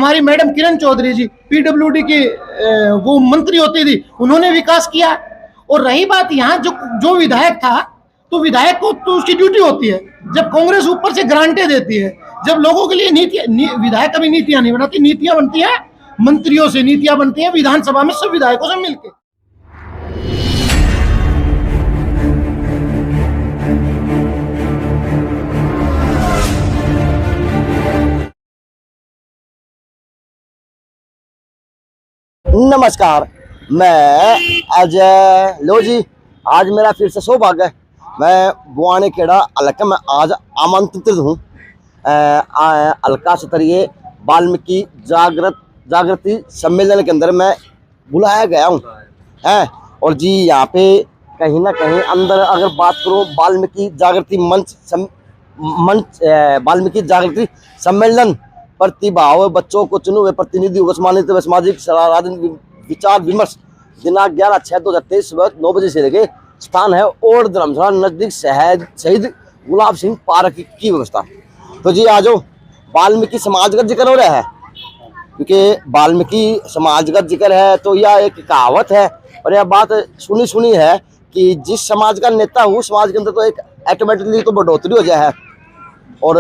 हमारी मैडम किरण चौधरी जी पीडब्ल्यूडी की वो मंत्री होती थी, उन्होंने विकास किया। और रही बात यहाँ जो विधायक था, तो विधायक को तो उसकी ड्यूटी होती है, जब कांग्रेस ऊपर से ग्रांटें देती है, जब लोगों के लिए विधायक कभी नीतियां नहीं बनाती, नीतियां बनती है मंत्रियों से, नीतियां बनती है विधानसभा में सब विधायकों से मिलकर। नमस्कार, मैं अजय लोजी। आज मेरा फिर से सौभाग्य है, मैं बुआनेखेड़ा हल्का में आज आमंत्रित हूँ हल्का स्तरीय वाल्मीकि जागृति सम्मेलन के अंदर मैं बुलाया गया हूँ हैं। और जी यहाँ पे कहीं ना कहीं अंदर अगर बात करूँ वाल्मीकि जागृति वाल्मीकि जागृति सम्मेलन प्रतिभाव बच्चों को चुने हुए प्रतिनिधियों को सम्मानित व सामाजिक राजनीतिक विचार विमर्श दिनांक 11/6/2023 सुबह 9 बजे से लेके स्थान है और धर्मशाला नजदीक शहीद गुलाब सिंह पार्क की व्यवस्था। तो जी आज वाल्मीकि समाज का जिक्र हो रहा है, क्योंकि वाल्मीकि समाज का जिक्र है तो यह एक कहावत है और यह बात सुनी है कि जिस समाज का नेता हो समाज के अंदर तो एक ऑटोमेटिकली तो बढ़ोतरी हो जाए है और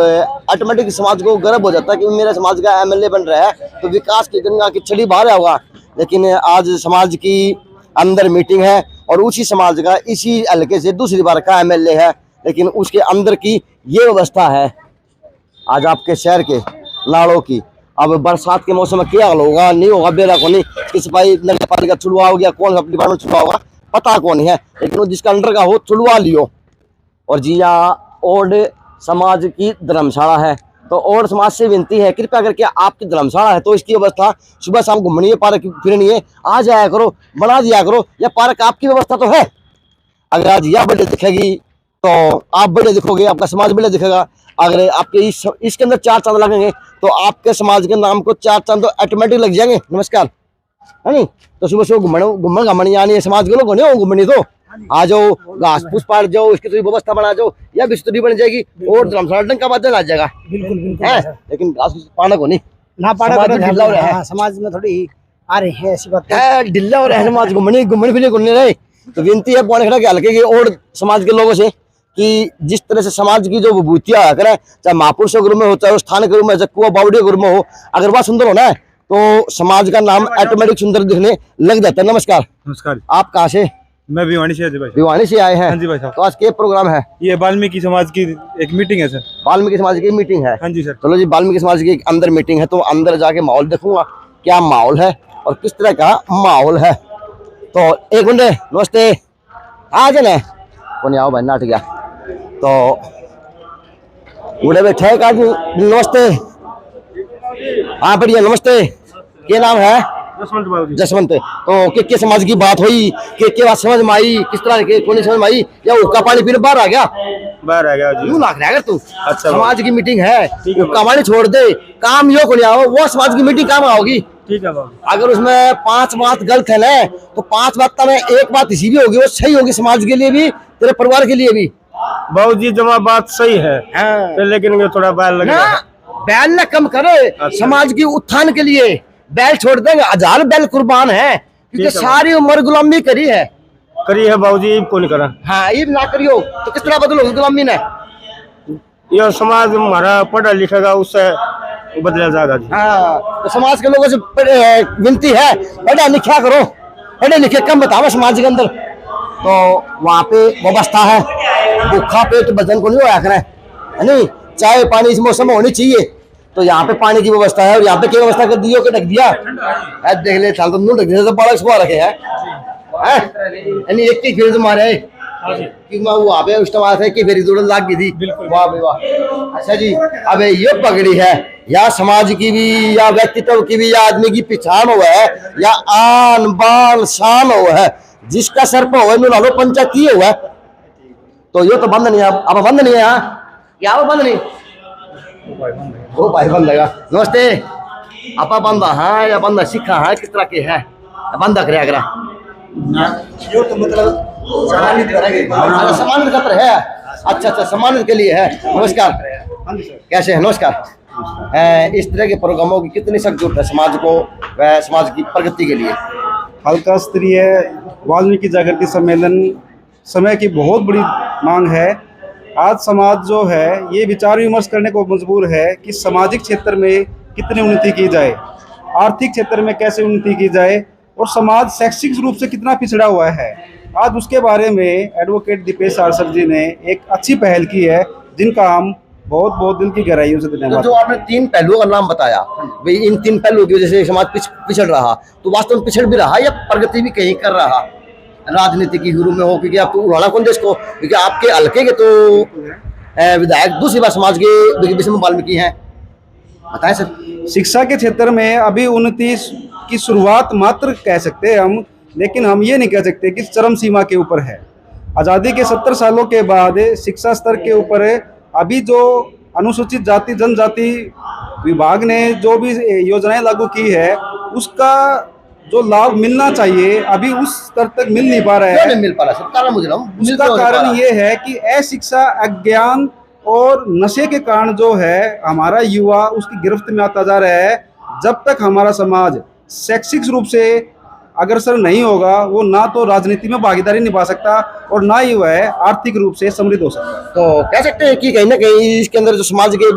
ऑटोमेटिक समाज को गर्व हो जाता है कि मेरा समाज का एमएलए बन रहा है तो विकास की गंगा की छड़ी बाहर होगा। लेकिन आज समाज की अंदर मीटिंग है और उसी समाज का इसी हल्के से दूसरी बार का एमएलए है, लेकिन उसके अंदर की ये व्यवस्था है आज आपके शहर के नालों की। अब बरसात के मौसम में क्या होगा नहीं होगा बेरा को नहीं, किस भाई नगर पालिका चुलवा हो गया, कौन सा डिपार्टमेंट चुलवा होगा पता कौन है, लेकिन जिसका अंडर का हो चुलवा लियो। और जी यहाँ ओल्ड समाज की धर्मशाला है तो और समाज से विनती है कृपया करके आपकी धर्मशाला है तो इसकी व्यवस्था सुबह शाम घूमनी है, पार्क फिरनी है, आ जाया करो, बना दिया करो। या पार्क आपकी व्यवस्था तो है, अगर आज यह बड़े दिखेगी तो आप बड़े दिखोगे, आपका समाज बड़े दिखेगा। अगर आपके इसके अंदर 4 चांद लगेंगे तो आपके समाज के नाम को 4 चांद तो ऑटोमेटिक लग जाएंगे। नमस्कार है नहीं, तो सुबह सुबह घूमन घामन यानी समाज के लोग होने घूमनी तो आ जाओ, घास फूस पाट जाओ, इसकी थोड़ी व्यवस्था बना जाओ, या बिस्तरी बन जाएगी और धर्मशाला डंका बादल आ जाएगा। बिल्कुल लेकिन घास फूस पाना को नहीं ना पाना समाज में थोड़ी आ रही है ऐसी बात है, ढिल्ला हो रहा है समाज घूमने फिरने घूमने रहे। तो विनती है बुआनेखेड़ा के हल्के के और समाज के लोगों से कि जिस तरह से समाज की जो विभूतियां करें, चाहे महापुरुष गुरु में हो, चाहे स्थान गुरु में, चाहे कुआ बावड़ी गुरु में हो, अगर वह सुंदर होना है तो समाज का नाम ऑटोमेटिक सुंदर दिखने लग जाता है। नमस्कार, आप कहाँ से? मैं भिवानी से भाई। भिवानी से आए हैं? हाँ जी भाई साहब। तो आज क्या प्रोग्राम है? ये वाल्मीकि समाज की एक मीटिंग है सर। वाल्मीकि समाज की मीटिंग है? हाँ जी सर। चलो जी, वाल्मीकि समाज की अंदर मीटिंग है तो अंदर जाके माहौल देखूंगा क्या माहौल है और किस तरह का माहौल है। तो एक मिनट, नमस्ते, आ जाना कौन आओ भाई नाट गया तो बूढ़े बैठे एक आदमी। नमस्ते, हाँ बढ़िया, नमस्ते, क्या नाम है? जसवंत। तो के समाज की बात हुई के बात समझ में आई, किस तरह के कौन समझ में आई, या उसका पानी पीने बाहर आ गया जी? यूं लाग रहा है तू। अच्छा, समाज की मीटिंग है, उसका पानी छोड़ दे, काम यो को नहीं आओ, वो समाज की मीटिंग काम आओगी। ठीक है बाबू। अगर उसमें 5 बात गलत है ना तो 5 बात में एक बात इसी भी होगी, वो सही होगी समाज के लिए भी, तेरे परिवार के लिए भी। बाबू जी जमा बात सही है तो लेकिन थोड़ा बैल लगेगा, बैल ना कम करे। अच्छा। समाज की उत्थान के लिए बैल छोड़ देंगे, 1000 बैल कुर्बान है, क्योंकि सारी उम्र गुलामी करी है बाबूजी, को नहीं करा। हाँ, ये ना करियो तो किस तरह बदलोगे गुलामी ने? ये समाज हमारा पढ़ा लिखेगा उससे बदला जाएगा जी। हाँ, तो समाज के लोगों से विनती है पढ़ा लिखा करो, पढ़े लिखे कम बताओ समाज के अंदर। तो वहाँ पे व्यवस्था है, भूखा पेट भजन को नहीं होया करे है नहीं, चाय पानी इस मौसम में होनी चाहिए। तो यहाँ पे पानी की व्यवस्था है और यहाँ पे क्या व्यवस्था कर दी हो कि ढक दिया देख ले साल तो ढक दिया तो बड़ा सुबह रखे है एक की फिर मारे वहाँ पे उस टाइम की फेरी दौड़ लाग गई थी। वाह भाई वाह। अच्छा जी, अब ये पगड़ी है या समाज की भी या व्यक्तित्व की भी या आदमी की पहचान हुआ है या आन बान शान हुआ है, जिसका सर पर हुआ ला लो पंचायत किए हुआ है तो ये तो बंद नहीं है। अब बंद नहीं है यहाँ, क्या वो बंद नहीं, वो भाई बंद लगा। नमस्ते, आपा बंदा हाँ या बंदा सिखा है, किस तरह के है बंदा करे अगर यो तो मतलब सम्मानित खतर है। अच्छा, सम्मानित के लिए है। नमस्कार, कैसे है? नमस्कार, इस तरह के प्रोग्रामों की कितनी सख्त जरूरत है समाज को व समाज की प्रगति के लिए? हल्का स्तरीय वाल्मीकि जागृति सम्मेलन समय की बहुत बड़ी मांग है। आज समाज जो है ये विचार विमर्श करने को मजबूर है कि सामाजिक क्षेत्र में कितनी उन्नति की जाए, आर्थिक क्षेत्र में कैसे उन्नति की जाए और समाज शैक्षिक रूप से कितना पिछड़ा हुआ है। आज उसके बारे में एडवोकेट दीपेश आर्सर जी ने एक अच्छी पहल की है, जिनका हम बहुत बहुत दिल की गहराइयों से तो धन्यवाद। जो आपने 3 पहलुओं का नाम बताया, भाई इन 3 पहलुओं की वजह से समाज पिछड़ रहा, तो वास्तव में पिछड़ भी रहा या प्रगति भी कहीं कर रहा राजनीति की गुरु में हो? क्योंकि आप उड़ाना कौन देश को, क्योंकि आपके हल्के के तो विधायक दूसरी बार समाज के विषय में वाल्मीकि हैं, बताएं सर। शिक्षा के क्षेत्र में अभी उन्नति की शुरुआत मात्र कह सकते हैं हम, लेकिन हम ये नहीं कह सकते कि चरम सीमा के ऊपर है। आज़ादी के 70 सालों के बाद शिक्षा स्तर के ऊपर अभी जो अनुसूचित जाति जनजाति विभाग ने जो भी योजनाएं लागू की है, उसका जो लाभ मिलना चाहिए अभी उस स्तर तक मिल नहीं पा रहा है। क्यों नहीं मिल पा रहा सर? कारण मुझे उसका कारण ये है कि अशिक्षा, अज्ञान और नशे के कारण जो है हमारा युवा उसकी गिरफ्त में आता जा रहा है। जब तक हमारा समाज शैक्षिक रूप से अग्रसर नहीं होगा, वो ना तो राजनीति में भागीदारी निभा सकता और ना ही वह आर्थिक रूप से समृद्ध हो सकता। तो कह सकते हैं कि कहीं ना कहीं इसके अंदर जो समाज के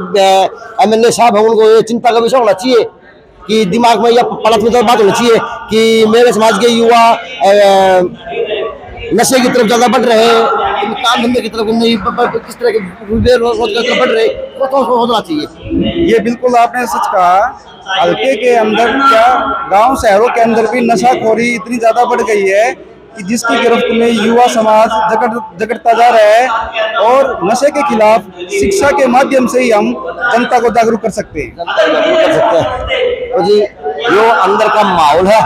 MLA साहब हैं उनको ये चिंता का विषय होना चाहिए कि दिमाग में या प्राथमिकता बात होनी चाहिए कि मेरे समाज के युवा नशे की तरफ ज्यादा बढ़ रहे हैं, काम धंधे की तरफ नहीं, किस तरह के बेरोजगार की तरफ बढ़ रहे, तो होना चाहिए। ये बिल्कुल आपने सच कहा। हल्के के अंदर क्या गांव शहरों के अंदर भी नशाखोरी इतनी ज्यादा बढ़ गई है कि जिसकी गिरफ्त में युवा समाज जकड़ता जा रहा है, और नशे के खिलाफ शिक्षा के माध्यम से ही हम जनता को जागरूक कर सकते हैं। तो जी यो अंदर का माहौल है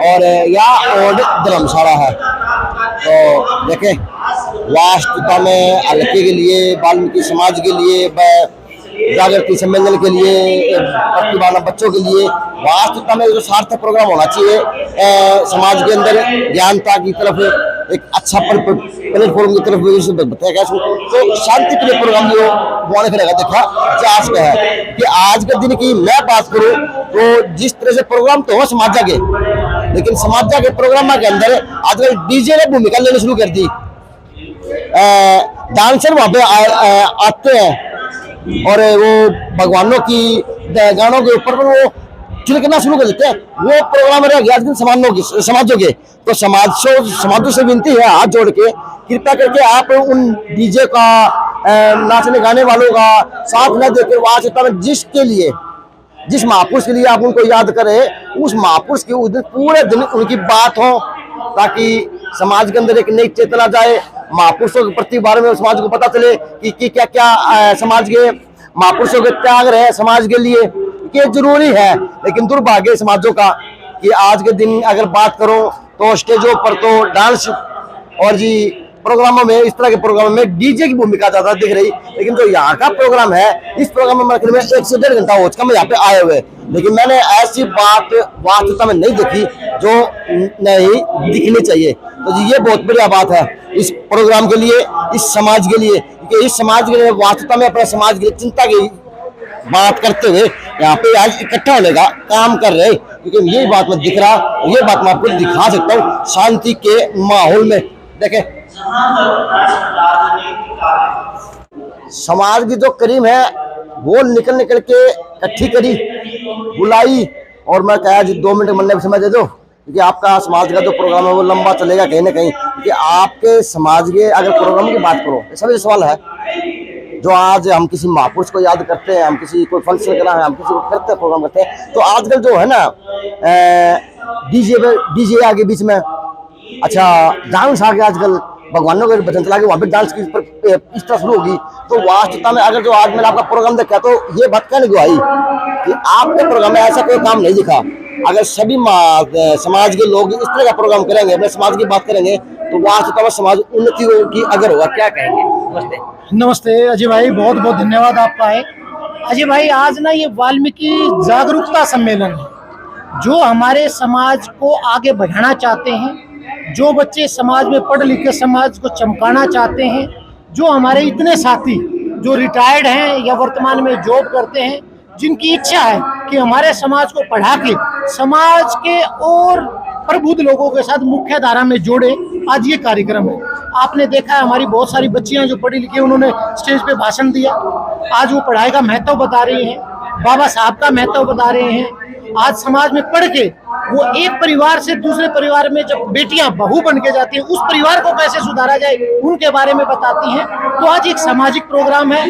और या और धर्मशाला है। तो देखें वास्तुता में हल्के के लिए, वाल्मीकि समाज के लिए, जागृति सम्मेलन के लिए, प्रतिभावान बच्चों के लिए वास्तुता में जो सार्थक प्रोग्राम होना चाहिए, समाज के अंदर ज्ञानता की तरफ एक अच्छा प्लेटफॉर्म की तरफ बताया गया। तो शांति प्रिय प्रोग्राम जो बोने फिर देखा आज का है कि आज के दिन की मैं बात करूं तो जिस तरह से प्रोग्राम तो हो समाजा के, लेकिन समाजा के प्रोग्राम के अंदर आजकल डीजे ने भूमिका लेनी शुरू कर दी। डांसर वहां पे आते हैं और वो भगवानों की गानों के ऊपर वो छिड़कना शुरू कर देते हैं। वो प्रोग्राम रह गया आजकल समाजों के। तो समाजों से विनती है हाथ जोड़ के, कृपया करके आप उन डीजे का नाचने गाने वालों का साथ न देकर वास्तव में जिसके लिए, जिस महापुरुष के लिए आप उनको याद करें, उस महापुरुष के उस दिन पूरे दिन उनकी बात हो, ताकि समाज के अंदर एक नई चेतना जाए, महापुरुषों के प्रति बारे में समाज को पता चले कि क्या क्या समाज के महापुरुषों के त्याग रहे समाज के लिए, कि जरूरी है। लेकिन दुर्भाग्य समाजों का कि आज के दिन अगर बात करो तो स्टेजों पर तो डांस और जी प्रोग्रामों में, इस तरह के प्रोग्रामों में डीजे की भूमिका ज्यादा दिख रही। लेकिन जो यहाँ का प्रोग्राम है, इस प्रोग्राम में 1 से 1.5 घंटा हो चुका मैं यहाँ पे आए हुए, लेकिन मैंने ऐसी बात वास्तविकता में नहीं देखी जो नहीं दिखनी चाहिए। तो जी ये बहुत बढ़िया बात है इस प्रोग्राम के लिए, इस समाज के लिए, क्योंकि इस समाज के लिए वास्तविकता में अपने समाज की चिंता की बात करते हुए यहाँ पे आज इकट्ठा होने का काम कर रहे, क्योंकि यही बात मैं दिख रहा, ये बात मैं आपको दिखा सकता हूँ शांति के माहौल में। देखें समाज की जो करीम है वो निकल के इकट्ठी करी, बुलाई, और मैं कहा जी 2 मिनट मन में समय दे दो, क्योंकि आपका समाज का जो प्रोग्राम है वो लंबा चलेगा कहीं ना कहीं। क्योंकि आपके समाज के अगर प्रोग्राम की बात करो, सभी सवाल है जो आज हम किसी महापुरुष को याद करते हैं, हम किसी कोई फंक्शन करना है, हम किसी को करते हैं प्रोग्राम करते हैं, तो आजकल जो है ना डीजे आगे बीच में, अच्छा डांस आगे, आजकल भगवानों के भजन चला के वहाँ पे डांस की इस तरह शुरू होगी। तो वास्तविकता में अगर जो आज मैंने आपका प्रोग्राम देखा तो ये बात कहने को आई कि आपके प्रोग्राम में ऐसा कोई काम नहीं दिखा। अगर सभी समाज के लोग इस तरह का प्रोग्राम करेंगे, अपने समाज की बात करेंगे, तो वास्तविकता में समाज उन्नति होगी। अगर होगा, क्या कहेंगे? नमस्ते। नमस्ते अजय भाई, बहुत बहुत धन्यवाद आपका है। अजय भाई आज ना ये वाल्मीकि जागरूकता सम्मेलन है, जो हमारे समाज को आगे बढ़ाना चाहते हैं, जो बच्चे समाज में पढ़ लिख के समाज को चमकाना चाहते हैं, जो हमारे इतने साथी जो रिटायर्ड हैं या वर्तमान में जॉब करते हैं, जिनकी इच्छा है कि हमारे समाज को पढ़ा के समाज के और प्रबुद्ध लोगों के साथ मुख्य धारा में जोड़े, आज ये कार्यक्रम है। आपने देखा है हमारी बहुत सारी बच्चियां जो पढ़ी लिखी, उन्होंने स्टेज पे भाषण दिया। आज वो पढ़ाई का महत्व बता रही हैं, बाबा साहब का महत्व बता रहे हैं। आज समाज में पढ़ के वो एक परिवार से दूसरे परिवार में जब बेटियां बहू बन के जाती हैं, उस परिवार को कैसे सुधारा जाए उनके बारे में बताती हैं। तो आज एक सामाजिक प्रोग्राम है,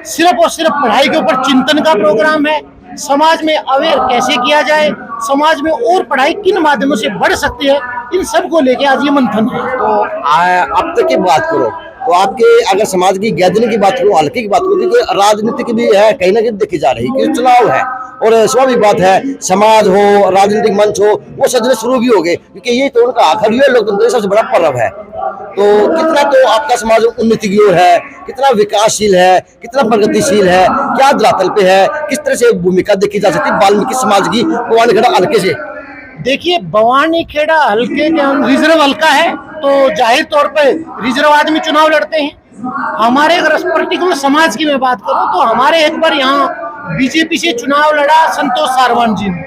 सिर्फ और सिर्फ पढ़ाई के ऊपर चिंतन का प्रोग्राम है। समाज में अवेयर कैसे किया जाए, समाज में और पढ़ाई किन माध्यमों से बढ़ सकती है, इन सब को लेके आज ये मंथन है। तो अब तक की बात करो तो आपके अगर समाज की गैदरिंग की बात करूँ, हल्के की बात करूँ, क्योंकि राजनीतिक भी है कहीं ना कहीं देखी जा रही है कि चुनाव है और स्वाभाविक बात है, समाज हो राजनीतिक मंच हो वो सजने शुरू भी हो गए, क्योंकि ये तो उनका आखिरी है, लोकतंत्र सबसे बड़ा पर्व है। तो कितना तो आपका समाज उन्नति की ओर है, कितना विकासशील है, कितना प्रगतिशील है, क्या धरातल पे है, किस तरह से भूमिका देखी जा सकती है वाल्मीकि समाज की बवानीखेड़ा हल्के से? देखिए, बवानीखेड़ा हल्के के हम रिजर्व हल्का है, तो जाहिर तौर पे रिजर्व आदमी चुनाव लड़ते हैं। हमारे अगर पर्टिकुलर समाज की मैं बात करूं तो हमारे एक बार यहाँ बीजेपी से चुनाव लड़ा संतोष सारवान जी ने,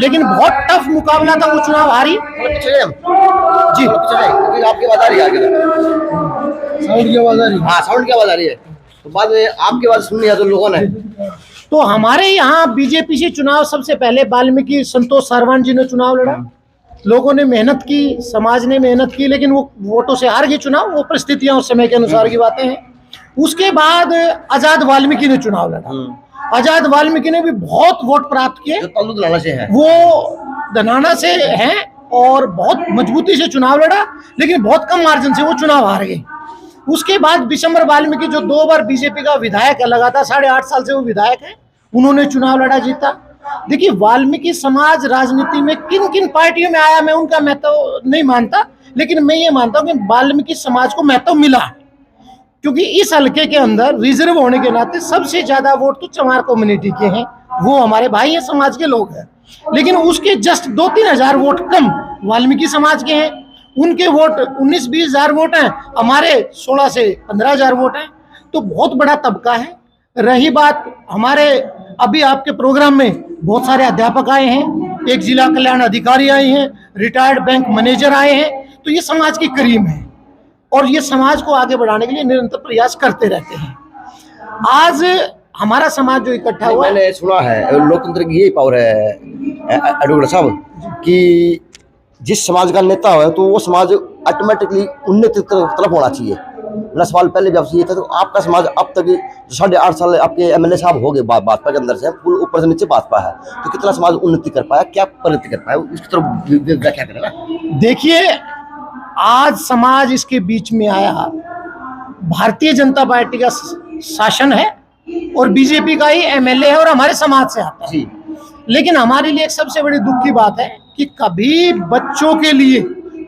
लेकिन बहुत टफ मुकाबला था, वो चुनाव हारी जी। आपकी आवाज आ रही है आगे? साउंड की आवाज आ रही है? हाँ, साउंड की आवाज आ रही है। तो बाद में आपकी आवाज सुननी है तो लोगों ने। तो हमारे यहाँ बीजेपी से चुनाव सबसे पहले वाल्मीकि संतोष सारवान जी ने चुनाव लड़ा। लोगों ने मेहनत की, समाज ने मेहनत की, लेकिन वो वोटों से हार गए चुनाव। वो परिस्थितियां उस समय के अनुसार की बातें हैं। उसके बाद आजाद वाल्मीकि ने चुनाव लड़ा। आजाद वाल्मीकि ने भी बहुत वोट प्राप्त किए। जो धनाना से है, वो धनाना से हैं और बहुत मजबूती से चुनाव लड़ा, लेकिन बहुत कम मार्जिन से वो चुनाव हार गए। उसके बाद बिशंबर वाल्मीकि जो 2 बार बीजेपी का विधायक है, लगातार 8.5 साल से वो विधायक है, उन्होंने चुनाव लड़ा, जीता। देखिए, वाल्मीकि समाज राजनीति में किन किन पार्टियों में आया, मैं उनका महत्व नहीं मानता, लेकिन मैं ये मानता हूं कि वाल्मीकि समाज को महत्व मिला, क्योंकि इस हल्के के अंदर रिजर्व होने के नाते सबसे ज्यादा वोट तो चमार कम्युनिटी के हैं, वो हमारे भाई हैं, समाज के लोग हैं। लेकिन उसके जस्ट 2-3 हजार वोट कम वाल्मीकि समाज के हैं। उनके वोट 19-20 हजार वोट हैं, हमारे 16 से 15 हजार वोट हैं। तो बहुत बड़ा तबका है। रही बात हमारे अभी आपके प्रोग्राम में बहुत सारे अध्यापक आए हैं, एक जिला कल्याण अधिकारी आए हैं, रिटायर्ड बैंक मैनेजर आए हैं। तो ये समाज की करीब है और ये समाज को आगे बढ़ाने के लिए निरंतर प्रयास करते रहते हैं। आज हमारा समाज जो इकट्ठा हुआ, मैंने सुना है लोकतंत्र की यही पावर है एडवोकेट साहब कि जिस समाज का नेता हो तो वो समाज ऑटोमेटिकली उन्नति तरफ होना चाहिए। मेरा सवाल पहले भी आपसे ये था, तो आपका समाज अब तक 8.5 साल आपके एमएलए साहब हो गए भाजपा के अंदर से, ऊपर से नीचे भाजपा है, तो कितना समाज उन्नति कर पाया, क्या प्रगति कर पाया, उसकी तरफ व्याख्या करें। देखिए, आज समाज इसके बीच में आया, भारतीय जनता पार्टी का शासन है और बीजेपी का ही एमएलए है और हमारे समाज से आता है। लेकिन हमारे लिए एक सबसे बड़ी दुख की बात है कि कभी बच्चों के लिए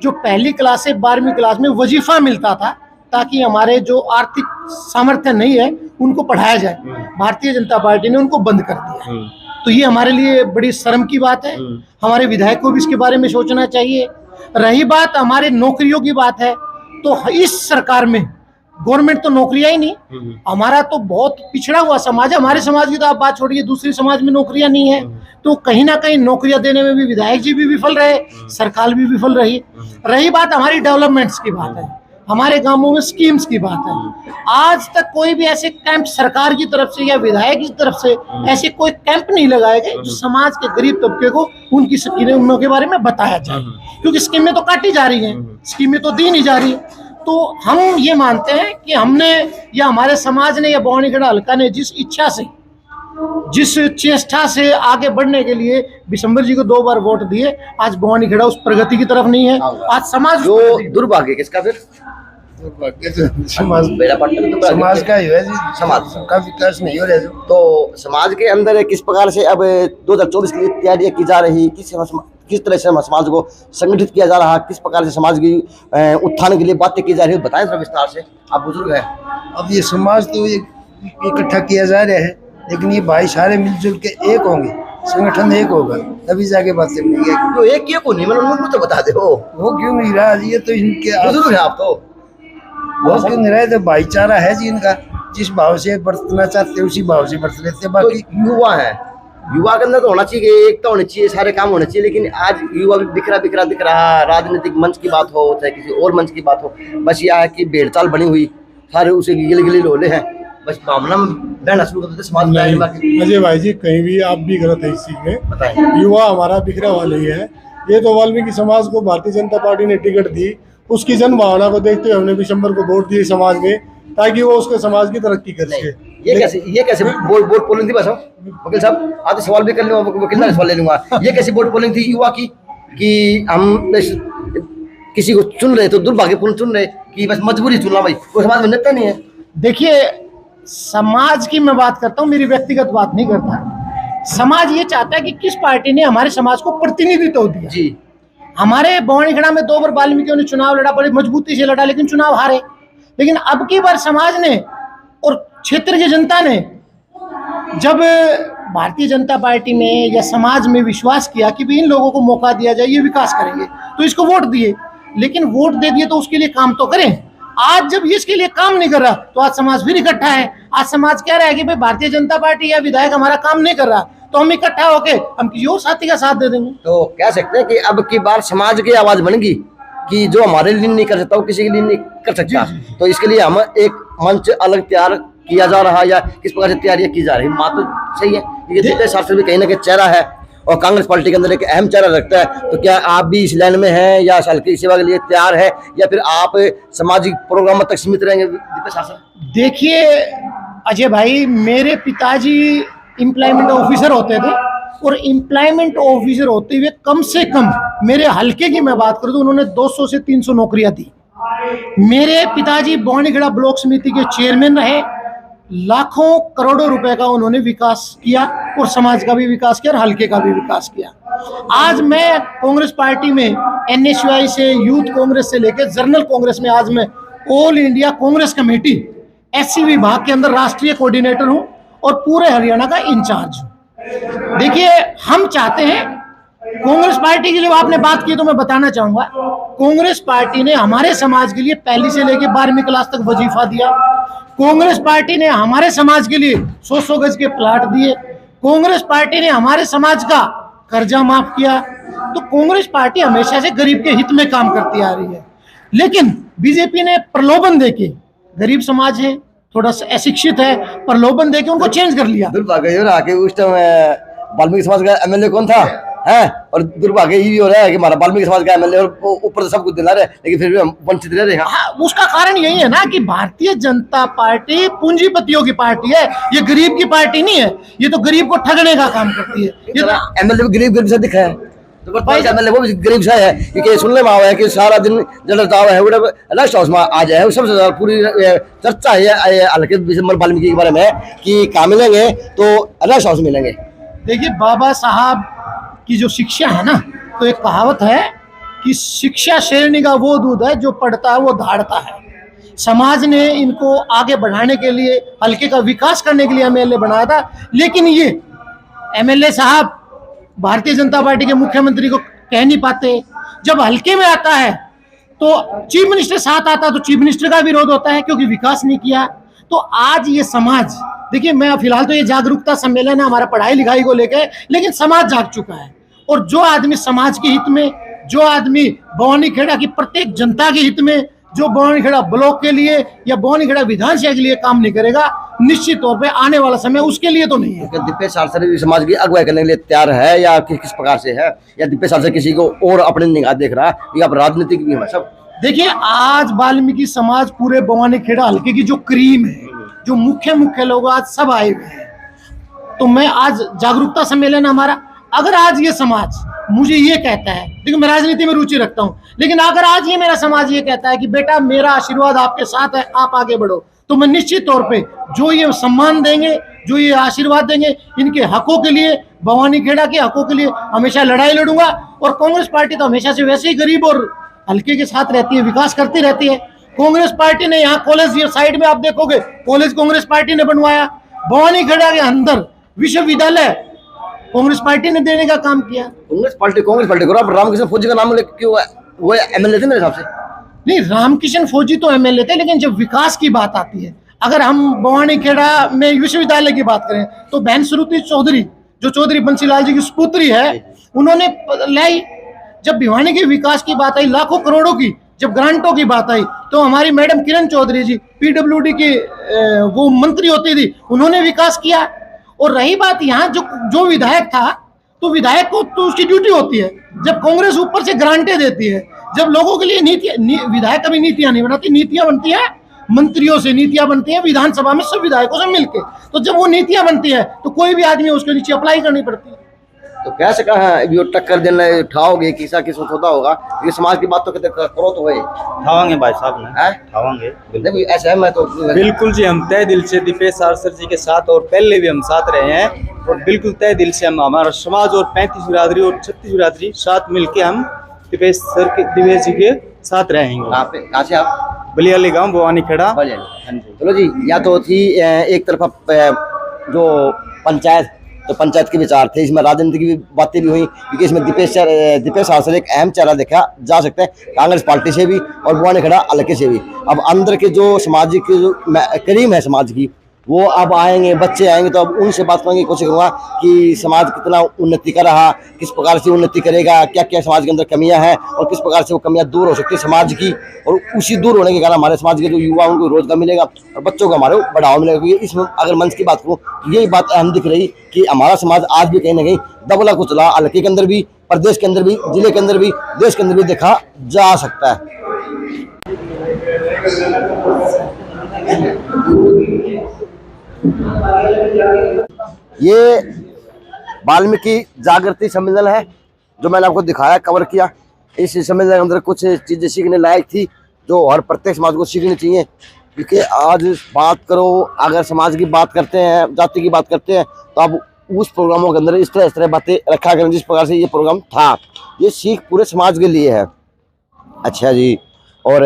जो पहली क्लास से 12वीं क्लास में वजीफा मिलता था ताकि हमारे जो आर्थिक सामर्थ्य नहीं है उनको पढ़ाया जाए, भारतीय जनता पार्टी ने उनको बंद कर दिया। तो ये हमारे लिए बड़ी शर्म की बात है। हमारे विधायक को भी इसके बारे में सोचना चाहिए। रही बात हमारे नौकरियों की बात है, तो इस सरकार में गवर्नमेंट तो नौकरियां ही नहीं, हमारा तो बहुत पिछड़ा हुआ समाज है। हमारे समाज की तो आप बात छोड़िए, दूसरी समाज में नौकरियां नहीं है। तो कहीं ना कहीं नौकरियां देने में भी विधायक जी भी विफल रहे, सरकार भी विफल रही। रही बात हमारी डेवलपमेंट्स की बात है, हमारे गांवों में स्कीम्स की बात है, आज तक कोई भी ऐसे कैंप सरकार की तरफ से या विधायक की तरफ से ऐसे कोई कैंप नहीं लगाए गए जो समाज के गरीब तबके को उनकी स्कीमें उनके बारे में बताया जाए, क्योंकि स्कीमें तो काटी जा रही हैं, स्कीमें तो दी नहीं जा रही। तो हम ये मानते हैं कि हमने या हमारे समाज ने या बवानीखेड़ा हल्का ने जिस इच्छा से, जिस चेष्टा से आगे बढ़ने के लिए बिशंबर जी को 2 बार वोट दिए, आज बवानीखेड़ा उस प्रगति की तरफ नहीं है। आज समाज जो दुर्भाग्य किसका, फिर समाज का ही है जी, समाज का विकास नहीं हो रहा है। तो समाज के अंदर किस प्रकार से अब 2024 के लिए तैयारियां की जा रही, किस तरह से समाज को संगठित किया जा रहा है, किस प्रकार से समाज की उत्थान के लिए बातें की जा रही है, बताएं थोड़ा विस्तार से। आप बुजुर्ग हैं। अब ये समाज तो इकट्ठा किया जा रहा है, लेकिन ये भाई सारे मिलजुल के एक होंगे, संगठन एक होगा, तभी जाके बातें बनेंगी। तो एक को नहीं, मतलब तो बता दे वो क्यों नहीं रहा? ये तो इनके बुजुर्ग है आप, तो वो क्यों नहीं रहे? तो भाईचारा है जी इनका, जिस भाव से बरतना चाहते उसी भाव से बरत लेते। तो बाकी युवा है, युवा के अंदर तो होना चाहिए, एकता होनी चाहिए, सारे काम होने चाहिए, लेकिन आज युवा भी बिखरा बिखरा दिख रहा। राजनीतिक मंच की बात हो चाहे किसी और मंच की बात हो, बस यह है कि भेड़चाल बनी हुई, सारे उसे गिले गिले लोले हैं, बस मामला में बहना शुरू कर देते समाज में। अजय भाई जी कहीं भी आप भी गलत है इस चीज में। बताएं। युवा हमारा बिखरा हुआ नहीं है, ये तो वाल्मीकि समाज को भारतीय जनता पार्टी ने टिकट दी, उसकी जन भावना को देखते हुए हमने दिसंबर को वोट दिए समाज में, ताकि वो उसके समाज की तरक्की कर सके। ये कैसे वोट पोलिंग थी? बस वकील साहब आज सवाल भी कर लूंगा, वकील साहब सवाल ले लूंगा। ये कैसी वोट पोलिंग थी युवा की कि हम किसी को चुन रहे तो दुर्भाग्यपूर्ण चुन रहे कि बस मजबूरी चुनना, भाई वो समाज में नेता नहीं है। देखिए, समाज की मैं बात करता हूँ, मेरी व्यक्तिगत बात नहीं करता। समाज ये चाहता है कि किस पार्टी ने हमारे समाज को प्रतिनिधित्व दिया। जी, हमारे बवानीखेड़ा में 2 बार वाल्मीकियों ने चुनाव लड़ा, बड़ी मजबूती से लड़ा, लेकिन चुनाव हारे। लेकिन अब की बार समाज ने और क्षेत्र की जनता ने जब भारतीय जनता पार्टी में या समाज में विश्वास किया कि भी इन लोगों को मौका दिया जाए, ये विकास करेंगे, तो इसको वोट दिए। लेकिन वोट दे दिए तो उसके लिए काम तो करें। आज जब ये इसके लिए काम नहीं कर रहा तो आज समाज फिर इकट्ठा है। आज समाज कह रहा है कि भाई भारतीय जनता पार्टी या विधायक हमारा काम नहीं कर रहा, तो हम इकट्ठा होके हम किसी और साथी का साथ दे देंगे। तो कह सकते हैं कि अब की बार समाज की आवाज बनेगी कि जो हमारे लिए नहीं कर सकता वो किसी के लिए नहीं कर सकता। तो इसके लिए हम एक मंच अलग तैयार किया जा रहा है या किस प्रकार से तैयारियां की जा रही है? बात तो सही है, ये दिव्य शास्त्री भी कहीं ना कहीं चेहरा है और कांग्रेस पार्टी के अंदर एक अहम चेहरा रखता है। तो क्या आप भी इस लाइन में हैं या हल्के सेवा के लिए तैयार है या फिर आप सामाजिक प्रोग्रामों तक सीमित रहेंगे? दिव्य शास्त्री, देखिए अजय भाई, मेरे पिताजी एम्प्लॉयमेंट ऑफिसर होते थे और एम्प्लॉयमेंट ऑफिसर होते हुए कम से कम मेरे हल्के की मैं बात करूं तो उन्होंने 200 से 300 नौकरियां दी। मेरे पिताजी बवानीखेड़ा ब्लॉक समिति के चेयरमैन रहे, लाखों करोड़ों रुपए का उन्होंने विकास किया और समाज का भी विकास किया और हल्के का भी विकास किया। आज मैं कांग्रेस पार्टी में NSUI से यूथ कांग्रेस से लेकर जर्नल कांग्रेस में आज मैं all India Congress committee SC विभाग के अंदर राष्ट्रीय कोऑर्डिनेटर हूं और पूरे हरियाणा का इंचार्ज हूं। देखिए, हम चाहते हैं कांग्रेस पार्टी की, जब आपने बात की तो मैं बताना चाहूंगा, कांग्रेस पार्टी ने हमारे समाज के लिए पहली से लेकर 12वीं क्लास तक वजीफा दिया। कांग्रेस पार्टी ने हमारे समाज के लिए 100 गज के प्लाट दिए। कांग्रेस पार्टी ने हमारे समाज का कर्जा माफ किया। तो कांग्रेस पार्टी हमेशा से गरीब के हित में काम करती आ रही है। लेकिन बीजेपी ने प्रलोभन देके, गरीब समाज है, थोड़ा सा अशिक्षित है, प्रलोभन देके उनको चेंज कर लिया। दुर्भाग्य हो रहा कि उस टाइम वाल्मीकि समाज का MLA कौन था है, और दुर्भाग्य ये भी हो रहा है कि हमारा वाल्मीकि समाज का MLA और ऊपर से सब कुछ दिला रहे, लेकिन फिर भी हम वंचित रह रहे हैं। हाँ, उसका कारण यही है ना कि भारतीय जनता पार्टी पूंजीपतियों की पार्टी है, ये गरीब की पार्टी नहीं है। ये तो गरीब को ठगने का काम करती है। ये तो MLA भी गरीब सा दिखा है, तो MLA वो भी गरीब सा है, क्योंकि सुनने में आया है कि सारा दिन जनता है वो रेस्ट हाउस में आ जाए। सबसे ज्यादा पूरी चर्चा है हल्के वाल्मीकि के बारे में कि कहाँ मिलेंगे, तो रेस्ट हाउस मिलेंगे। देखिए, बाबा साहब की जो शिक्षा है ना, तो एक कहावत है कि शिक्षा शेरनी का वो दूध है जो पढ़ता है वो धाड़ता है। समाज ने इनको आगे बढ़ाने के लिए, हल्के का विकास करने के लिए MLA बनाया था। लेकिन ये MLA साहब भारतीय जनता पार्टी के मुख्यमंत्री को कह नहीं पाते। जब हल्के में आता है तो चीफ मिनिस्टर साथ आता तो चीफ मिनिस्टर का विरोध होता है क्योंकि विकास नहीं किया। तो आज ये समाज, देखिए, मैं फिलहाल तो ये जागरूकता सम्मेलन है हमारा पढ़ाई लिखाई को लेकर, लेकिन समाज जाग चुका है। और जो आदमी समाज के हित में, जो आदमी बवानीखेड़ा की प्रत्येक जनता के हित में, जो बवानीखेड़ा ब्लॉक के लिए या बवानीखेड़ा विधानसभा के लिए काम नहीं करेगा, निश्चित तौर पे आने वाला समय उसके लिए तो नहीं है। दिव्य शास्त्री समाज की अगुवाई करने के लिए तैयार है या किस प्रकार से है, या दिव्य शास्त्री किसी को और अपने निगाह देख रहा है, या आप राजनीतिक भी है सब? देखिए, आज वाल्मीकि समाज पूरे बवानीखेड़ा हल्के की जो क्रीम है, जो मुख्य लोग आज सब आए हुए हैं। तो मैं आज जागरूकता सम्मेलन हमारा, अगर आज ये समाज मुझे ये कहता है, देखिए मैं राजनीति में रुचि रखता हूँ, लेकिन अगर आज ये मेरा समाज ये कहता है कि बेटा मेरा आशीर्वाद आपके साथ है, आप आगे बढ़ो, तो मैं निश्चित तौर पे जो ये सम्मान देंगे, जो ये आशीर्वाद देंगे, इनके हकों के लिए, बवानीखेड़ा के हकों के लिए हमेशा लड़ाई लड़ूंगा। और कांग्रेस पार्टी तो हमेशा से वैसे ही गरीब और हल्के के साथ रहती है, विकास करती रहती है। कांग्रेस पार्टी ने यहाँ कॉलेज, ये साइड में आप देखोगे कॉलेज कांग्रेस पार्टी ने बनवाया। बवानीखेड़ा के अंदर विश्वविद्यालय कांग्रेस पार्टी ने देने का काम किया। कांग्रेस पार्टी करो, आप रामकृष्ण फौजी का नाम ले क्यों? वो MLA थे मेरे हिसाब से। नहीं, रामकिशन फौजी तो MLA थे, लेकिन जब विकास की बात आती है, अगर हम भवानी खेड़ा में विश्वविद्यालय की बात करें तो बहन श्रुति चौधरी, जो चौधरी बंसीलाल जी की सुपुत्री है, उन्होंने लाई। जब भिवानी के विकास की बात आई, लाखों करोड़ों की जब ग्रांटों की बात आई, तो हमारी मैडम किरण चौधरी जी पीडब्ल्यूडी की वो मंत्री होती थी, उन्होंने विकास किया। और रही बात यहाँ जो विधायक था, तो विधायक को तो उसकी ड्यूटी होती है, जब कांग्रेस ऊपर से ग्रांटें देती है, जब लोगों के लिए विधायक कभी नीतियां नहीं बनाती, नीतियां बनती है मंत्रियों से, नीतियां बनती है विधानसभा में सब विधायकों से मिलके। तो जब वो नीतियां बनती है तो कोई भी आदमी उसके नीचे अप्लाई करनी पड़ती है। तो कैसे कहा ये टक्कर देना उठाओगे, किसा किस होता होगा, ये समाज की बात तो करो तो वही उठावांगे भाई साहब ने, उठावांगे नहीं ऐसा है। मैं तो बिल्कुल जी, हम तय दिल से दीपेश सारसर जी के साथ और पहले भी हम साथ रहे हैं, और बिल्कुल तय दिल से हम हमारा समाज और 35 बिरादरी और 36 बिरादरी साथ मिलके हम दीपेश जी के साथ रहेंगे। कहाँ से आप? बलियाली गांव, भवानी खेड़ा। हाँ जी। चलो जी, या तो थी एक तरफ जो पंचायत, तो पंचायत के विचार थे, इसमें राजनीति की भी बातें भी हुई, क्योंकि इसमें दीपेश सारसर एक अहम चेहरा देखा जा सकता है, कांग्रेस पार्टी से भी और भवानी खेड़ा हल्के से भी। अब अंदर के जो सामाजिक जो करीम है समाज की, वो अब आएंगे, बच्चे आएंगे, तो अब उनसे बात करने की कोशिश करूँगा कि समाज कितना उन्नति कर रहा, किस प्रकार से उन्नति करेगा, क्या क्या समाज के अंदर कमियां हैं और किस प्रकार से वो कमियां दूर हो सकती है समाज की, और उसी दूर होने के कारण हमारे समाज के जो युवा उनको रोजगार मिलेगा और बच्चों को हमारे बढ़ावा मिलेगा। क्योंकि इसमें अगर मंच की बात करूँ तो यही बात अहम दिख रही कि हमारा समाज आज भी कहीं ना कहीं दबला कुचला, हल्के के अंदर भी, प्रदेश के अंदर भी, जिले के अंदर भी, देश के अंदर भी देखा जा सकता है। ये वाल्मीकि जागृति सम्मेलन है जो मैंने आपको दिखाया, कवर किया। इस सम्मेलन के अंदर कुछ चीजें सीखने लायक थी जो हर प्रत्येक समाज को सीखनी चाहिए, क्योंकि आज बात करो, अगर समाज की बात करते हैं, जाति की बात करते हैं, तो अब उस प्रोग्रामों के अंदर इस तरह बातें रखा करें जिस प्रकार से ये प्रोग्राम था। ये सीख पूरे समाज के लिए है। अच्छा जी, और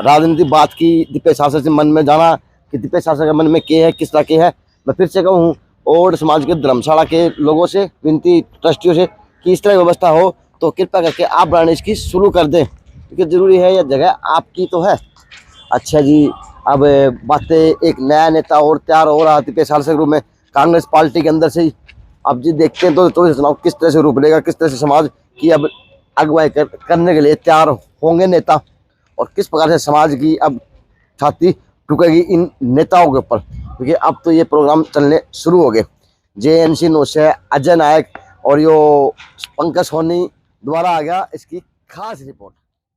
राजनीतिक बात की, दीपेश सारसर से मन में जाना कि दीपेश सारसर के मन में क्या है, किस तरह के है। मैं फिर से कहूँ और समाज के धर्मशाला के लोगों से विनती, ट्रस्टियों से, कि इस तरह व्यवस्था हो तो कृपया करके आप बनाने इसकी शुरू कर दें, क्योंकि ज़रूरी है, यह जगह आपकी तो है। अच्छा जी, अब बातें, एक नया नेता और तैयार हो रहा दीपेश सारसर ग्रुप में कांग्रेस पार्टी के अंदर से ही। अब जी देखते हैं तो चुनाव किस तरह से रूप लेगा, किस तरह से समाज की अब अगुवाई करने के लिए तैयार होंगे नेता, और किस प्रकार से समाज की अब छाती टूकेगी इन नेताओं के ऊपर, क्योंकि अब तो ये प्रोग्राम चलने शुरू हो गए। JNC न्यूज़ से अजय नायक और यो पंकज सोनी द्वारा आ गया इसकी खास रिपोर्ट।